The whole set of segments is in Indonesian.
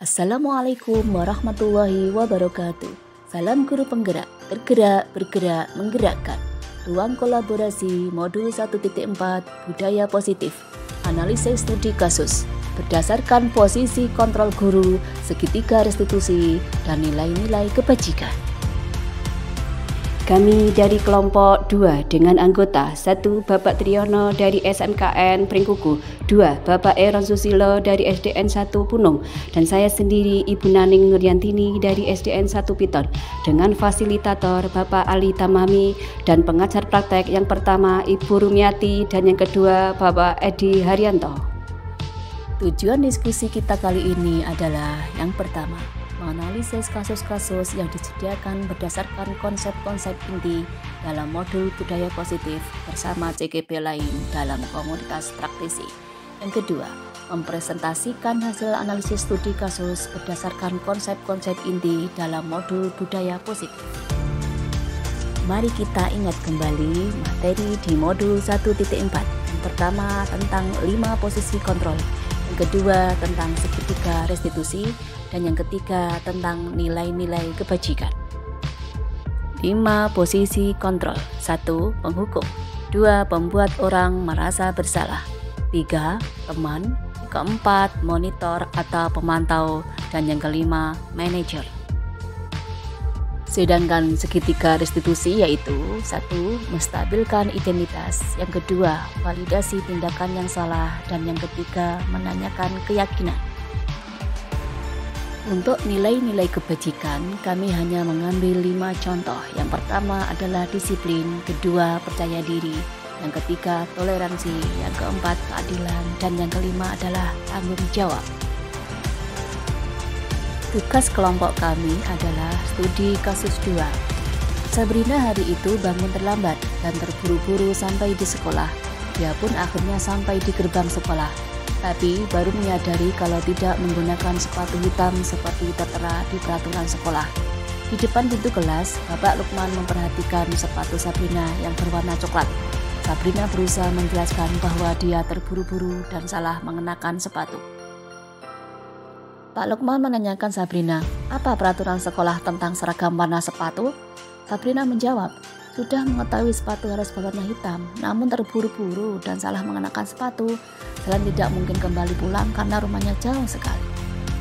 Assalamualaikum warahmatullahi wabarakatuh. Salam guru penggerak, tergerak, bergerak, menggerakkan. Ruang kolaborasi modul 1.4 Budaya Positif. Analisis studi kasus berdasarkan posisi kontrol guru, segitiga restitusi, dan nilai-nilai kebajikan. Kami dari kelompok 2 dengan anggota 1 Bapak Triyono dari SMKN Pringkuku, 2 Bapak Eron Susilo dari SDN 1 Punung, dan saya sendiri Ibu Naning Nuryantini dari SDN 1 Piton, dengan fasilitator Bapak Ali Tamami dan pengajar praktek yang pertama Ibu Rumiati dan yang kedua Bapak Edi Haryanto. Tujuan diskusi kita kali ini adalah yang pertama, menganalisis kasus-kasus yang disediakan berdasarkan konsep-konsep inti dalam modul budaya positif bersama CKP lain dalam komunitas praktisi. Yang kedua, mempresentasikan hasil analisis studi kasus berdasarkan konsep-konsep inti dalam modul budaya positif. Mari kita ingat kembali materi di modul 1.4. Yang pertama tentang 5 posisi kontrol, yang kedua tentang segitiga restitusi, dan yang ketiga tentang nilai-nilai kebajikan. 5 posisi kontrol. 1. Penghukum. 2. Pembuat orang merasa bersalah. 3. Teman. Keempat, monitor atau pemantau, dan yang kelima, manajer. Sedangkan segitiga restitusi yaitu 1. Menstabilkan identitas, yang kedua validasi tindakan yang salah, dan yang ketiga menanyakan keyakinan. Untuk nilai-nilai kebajikan, kami hanya mengambil 5 contoh. Yang pertama adalah disiplin, kedua percaya diri, yang ketiga toleransi, yang keempat keadilan, dan yang kelima adalah tanggung jawab. Tugas kelompok kami adalah studi kasus 2. Sabrina hari itu bangun terlambat dan terburu-buru sampai di sekolah. Dia pun akhirnya sampai di gerbang sekolah, tapi baru menyadari kalau tidak menggunakan sepatu hitam seperti tertera di peraturan sekolah. Di depan pintu kelas, Bapak Lukman memperhatikan sepatu Sabrina yang berwarna coklat. Sabrina berusaha menjelaskan bahwa dia terburu-buru dan salah mengenakan sepatu. Pak Lukman menanyakan Sabrina, apa peraturan sekolah tentang seragam warna sepatu? Sabrina menjawab, sudah mengetahui sepatu harus berwarna hitam, namun terburu-buru dan salah mengenakan sepatu. Selain tidak mungkin kembali pulang karena rumahnya jauh sekali.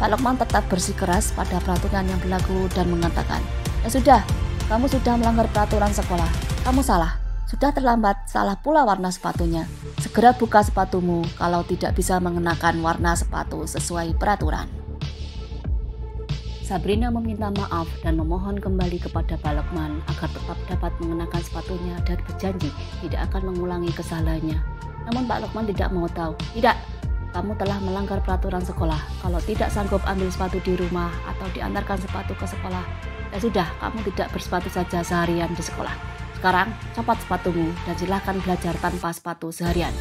Pak Lukman tetap bersikeras pada peraturan yang berlaku dan mengatakan, ya sudah, kamu sudah melanggar peraturan sekolah, kamu salah. Sudah terlambat, salah pula warna sepatunya. Segera buka sepatumu kalau tidak bisa mengenakan warna sepatu sesuai peraturan. Sabrina meminta maaf dan memohon kembali kepada Pak Lukman agar tetap dapat mengenakan sepatunya dan berjanji tidak akan mengulangi kesalahannya. Namun Pak Lukman tidak mau tahu. Tidak, kamu telah melanggar peraturan sekolah. Kalau tidak sanggup ambil sepatu di rumah atau diantarkan sepatu ke sekolah, ya sudah, kamu tidak bersepatu saja seharian di sekolah. Sekarang copot sepatumu dan silahkan belajar tanpa sepatu seharian.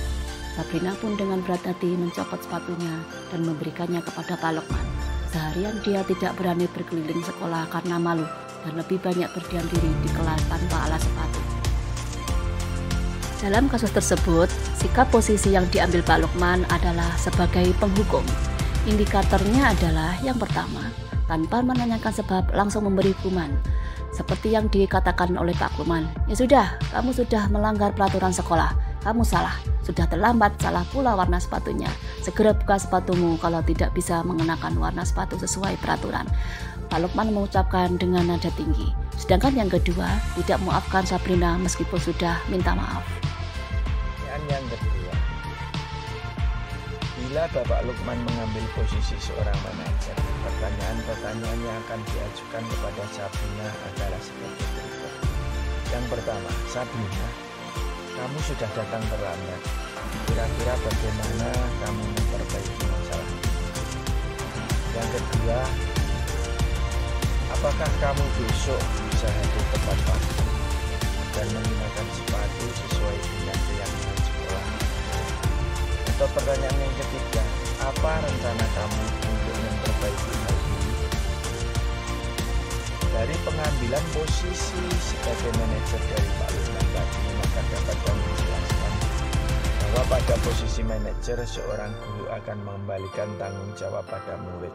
Sabrina pun dengan berat hati mencopot sepatunya dan memberikannya kepada Pak Lukman. Seharian dia tidak berani berkeliling sekolah karena malu dan lebih banyak berdiam diri di kelas tanpa alas sepatu. Dalam kasus tersebut, sikap posisi yang diambil Pak Lukman adalah sebagai penghukum. Indikatornya adalah yang pertama, tanpa menanyakan sebab langsung memberi hukuman. Seperti yang dikatakan oleh Pak Lukman, ya sudah, kamu sudah melanggar peraturan sekolah, kamu salah, sudah terlambat, salah pula warna sepatunya. Segera buka sepatumu kalau tidak bisa mengenakan warna sepatu sesuai peraturan. Pak Lukman mengucapkan dengan nada tinggi. Sedangkan yang kedua, tidak memaafkan Sabrina meskipun sudah minta maaf. Yang kedua, bila Bapak Lukman mengambil posisi seorang manajer, pertanyaan-pertanyaan yang akan diajukan kepada Sabrina adalah seperti berikut. Yang pertama, Sabrina, kamu sudah datang terlambat. Kira-kira bagaimana kamu memperbaiki masalah ini? Yang kedua, apakah kamu besok bisa hadir tepat waktu dan menggunakan sepatu sesuai dengan keyakinan sekolah? Atau pertanyaan yang ketiga, apa rencana kamu untuk memperbaiki hal ini? Dari pengambilan posisi sebagai manajer dari Pak Lukman tadi, maka dapat kami jelaskan bahwa pada posisi manajer, seorang guru akan mengembalikan tanggung jawab pada murid.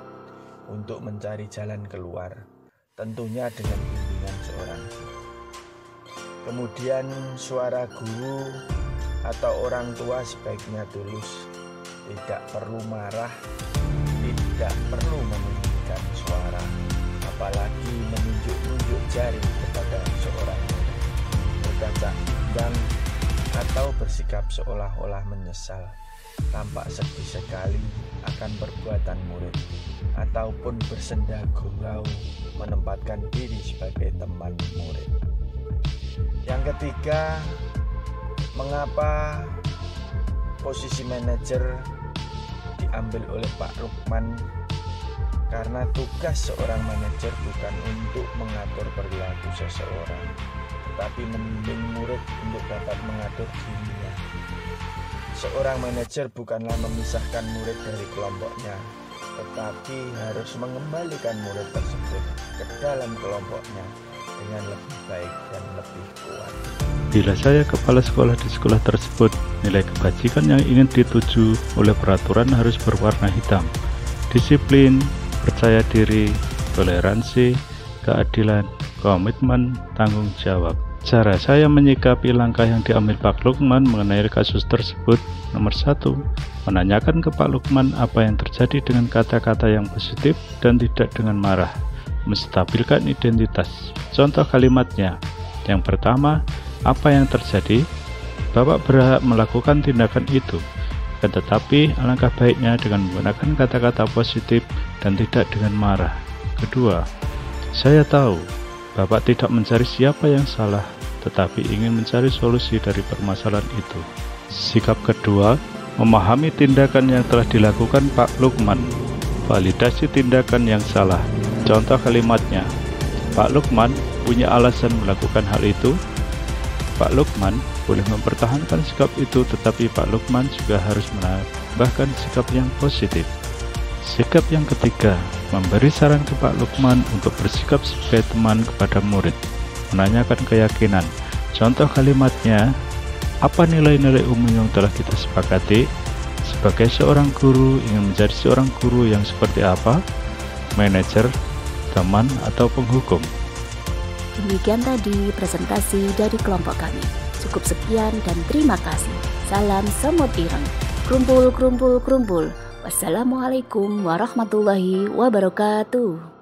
untuk mencari jalan keluar, tentunya dengan bimbingan seorang guru. Kemudian suara guru atau orang tua sebaiknya tulus, tidak perlu marah, tidak perlu menunjukkan suara, apalagi menunjuk-nunjuk jari kepada seorang murid, berkata bimbang atau bersikap seolah-olah menyesal, tampak sedih sekali akan perbuatan murid, ataupun bersenda gurau menempatkan diri sebagai teman murid. Yang ketiga, mengapa posisi manajer diambil oleh Pak Lukman? Karena tugas seorang manajer bukan untuk mengatur perilaku seseorang, tetapi membimbing murid untuk dapat mengatur dirinya. Seorang manajer bukanlah memisahkan murid dari kelompoknya, tetapi harus mengembalikan murid tersebut ke dalam kelompoknya dengan lebih baik dan lebih kuat. Bila saya kepala sekolah di sekolah tersebut, nilai kebajikan yang ingin dituju oleh peraturan harus berwarna hitam. Disiplin, percaya diri, toleransi, keadilan, komitmen, tanggung jawab. Cara saya menyikapi langkah yang diambil Pak Lukman mengenai kasus tersebut: nomor 1, menanyakan ke Pak Lukman apa yang terjadi dengan kata-kata yang positif dan tidak dengan marah, menstabilkan identitas. Contoh kalimatnya, yang pertama, apa yang terjadi? Bapak berhak melakukan tindakan itu, tetapi alangkah baiknya dengan menggunakan kata-kata positif dan tidak dengan marah. Kedua, saya tahu Bapak tidak mencari siapa yang salah, tetapi ingin mencari solusi dari permasalahan itu. Sikap kedua, memahami tindakan yang telah dilakukan Pak Lukman, validasi tindakan yang salah. Contoh kalimatnya, Pak Lukman punya alasan melakukan hal itu. Pak Lukman boleh mempertahankan sikap itu, tetapi Pak Lukman juga harus menambahkan sikap yang positif. Sikap yang ketiga, memberi saran ke Pak Lukman untuk bersikap sebagai teman kepada murid, menanyakan keyakinan. Contoh kalimatnya, apa nilai-nilai umum yang telah kita sepakati? Sebagai seorang guru, ingin menjadi seorang guru yang seperti apa? Manajer, teman, atau penghukum? Demikian tadi presentasi dari kelompok kami. Cukup sekian dan terima kasih. Salam semut ireng. Krumpul, krumpul, krumpul. Wassalamualaikum warahmatullahi wabarakatuh.